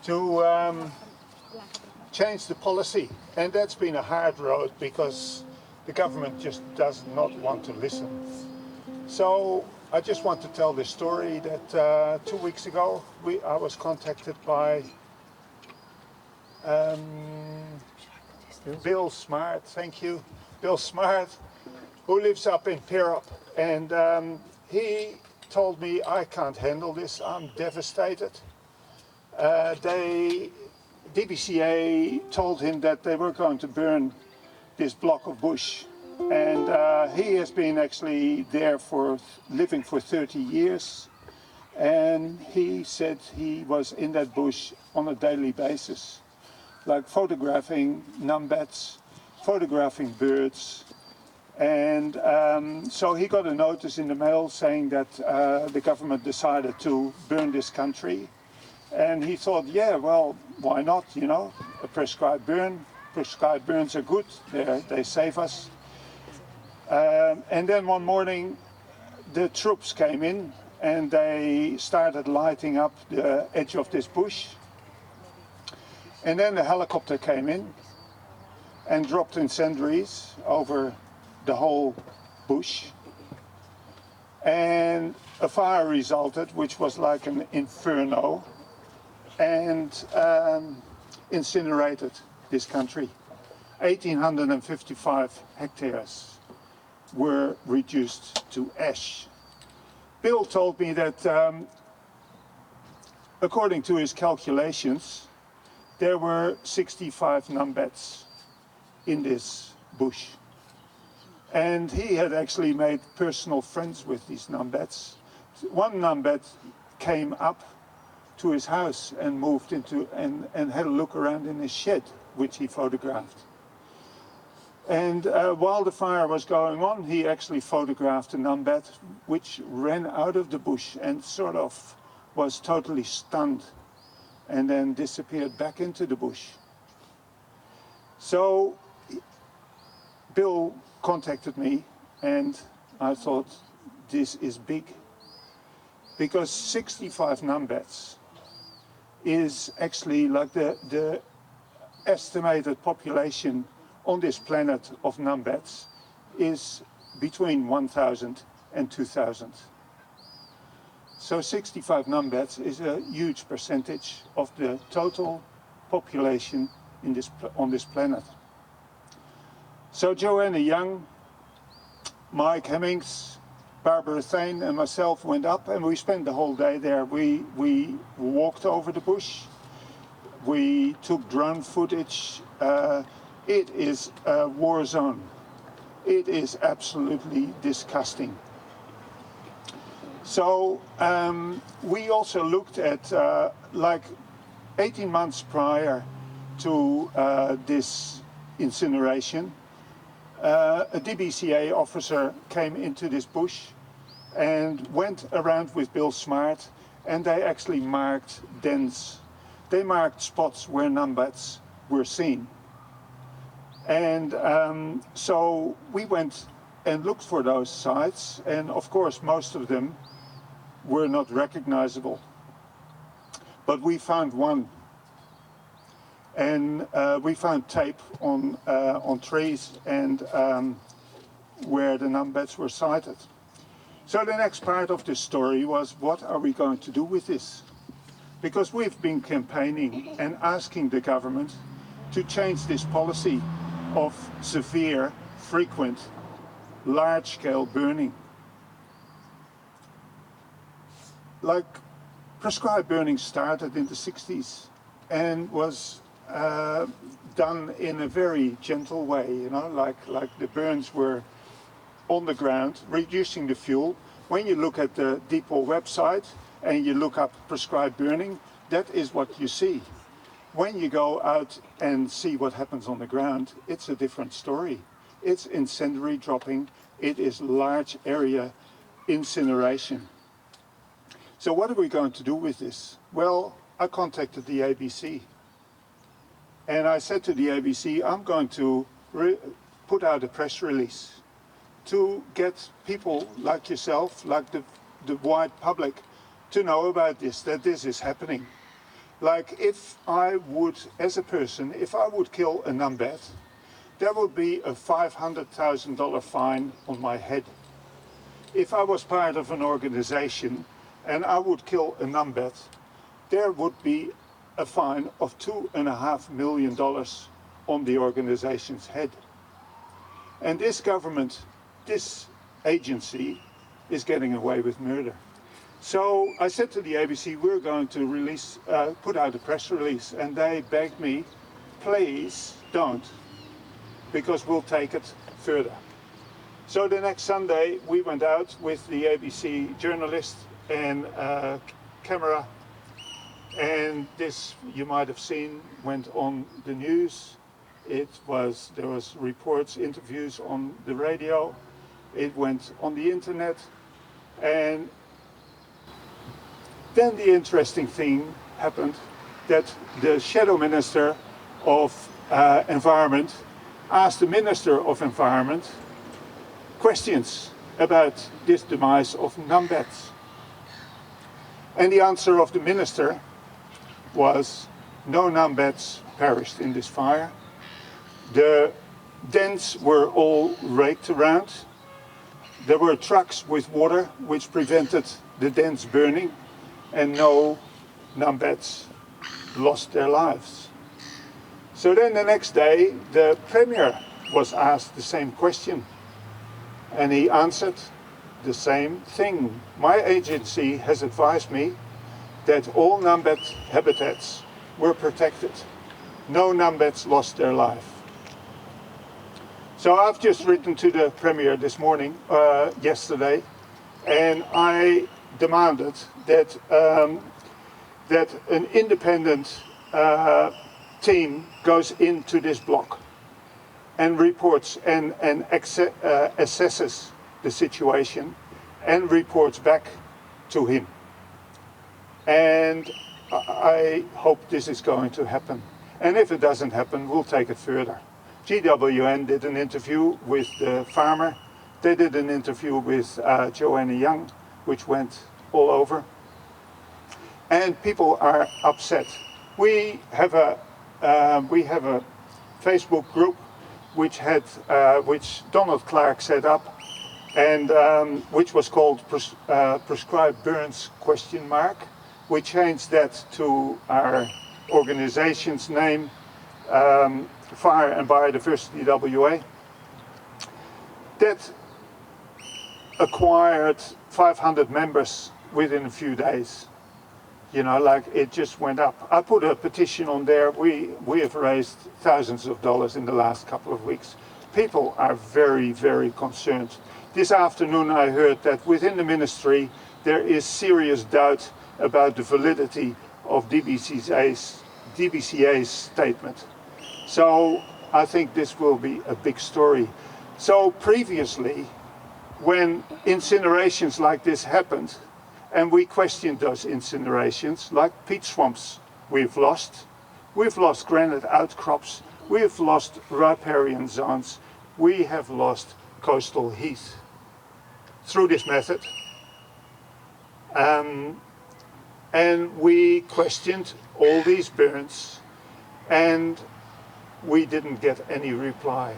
to change the policy. And that's been a hard road because the government just does not want to listen. So I just want to tell this story that 2 weeks ago I was contacted by Bill Smart, thank you, Bill Smart, who lives up in Perup, and he told me I can't handle this, I'm devastated. DBCA told him that they were going to burn this block of bush, and he has been actually there living for 30 years, and he said he was in that bush on a daily basis, like photographing numbats, photographing birds, and so he got a notice in the mail saying that the government decided to burn this country. And he thought, yeah, well, why not, you know, a prescribed burn. Prescribed burns are good, they save us. And then one morning the troops came in and they started lighting up the edge of this bush. And then the helicopter came in and dropped incendiaries over the whole bush. And a fire resulted, which was like an inferno, and incinerated this country. 1,855 hectares were reduced to ash. Bill told me that according to his calculations, there were 65 numbats in this bush. And he had actually made personal friends with these numbats. One numbat came up to his house and moved into and had a look around in his shed, which he photographed. And while the fire was going on, he actually photographed a numbat which ran out of the bush and sort of was totally stunned and then disappeared back into the bush. So Bill contacted me and I thought, this is big, because 65 numbats is actually like the estimated population on this planet of numbats is between 1,000 and 2,000. So 65 numbats is a huge percentage of the total population on this planet. So Joanna Young, Mike Hemmings, Barbara Thane and myself went up and we spent the whole day there. We walked over the bush, we took drone footage. It is a war zone. It is absolutely disgusting. So we also looked at like 18 months prior to this incineration, a DBCA officer came into this bush and went around with Bill Smart, and they actually marked dens. They marked spots where numbats were seen. And so we went and looked for those sites, and of course most of them were not recognizable. But we found one. And we found tape on trees and where the numbats were sighted. So the next part of this story was, what are we going to do with this? Because we've been campaigning and asking the government to change this policy of severe, frequent, large-scale burning. Like, prescribed burning started in the 60s and was done in a very gentle way, you know, like the burns were on the ground, reducing the fuel. When you look at the Depot website and you look up prescribed burning, that is what you see. When you go out and see what happens on the ground, it's a different story. It's incendiary dropping, it is large area incineration. So what are we going to do with this? Well, I contacted the ABC. And I said to the ABC, I'm going to put out a press release to get people like yourself, like the wide public, to know about this, that this is happening. Like if I would, as a person, if I would kill a numbat, there would be a $500,000 fine on my head. If I was part of an organization and I would kill a numbat, there would be a fine of $2.5 million on the organization's head. And this government, this agency, is getting away with murder. So I said to the ABC, we're going to put out a press release, and they begged me, please don't, because we'll take it further. So the next Sunday we went out with the ABC journalist and camera, and this, you might have seen, went on the news. There was reports, interviews on the radio, it went on the internet, and then the interesting thing happened, that the Shadow Minister of Environment asked the Minister of Environment questions about this demise of numbats. And the answer of the Minister was, no numbats perished in this fire. The dens were all raked around. There were trucks with water which prevented the dens burning, and no numbats lost their lives. So then the next day the Premier was asked the same question, and he answered the same thing. My agency has advised me that all numbat habitats were protected. No numbats lost their life. So I've just written to the Premier this morning, yesterday, and I demanded that that an independent team goes into this block and reports and assesses the situation and reports back to him. And I hope this is going to happen. And if it doesn't happen, we'll take it further. GWN did an interview with the farmer. They did an interview with Joanna Young, which went all over. And people are upset. We have a Facebook group which Donald Clark set up, and which was called Prescribed Burns ? We changed that to our organization's name, Fire and Biodiversity WA. That acquired 500 members within a few days. You know, like it just went up. I put a petition on there. We have raised thousands of dollars in the last couple of weeks. People are very, very concerned. This afternoon I heard that within the ministry there is serious doubt about the validity of DBCA's statement. So I think this will be a big story. So previously, when incinerations like this happened, and we questioned those incinerations, like peat swamps we've lost granite outcrops, we've lost riparian zones, we have lost coastal heath through this method. And we questioned all these burns, and we didn't get any reply.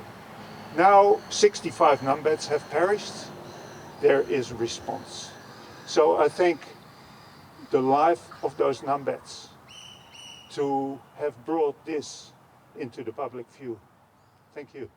Now 65 numbats have perished. There is response. So I think the life of those numbats to have brought this into the public view. Thank you.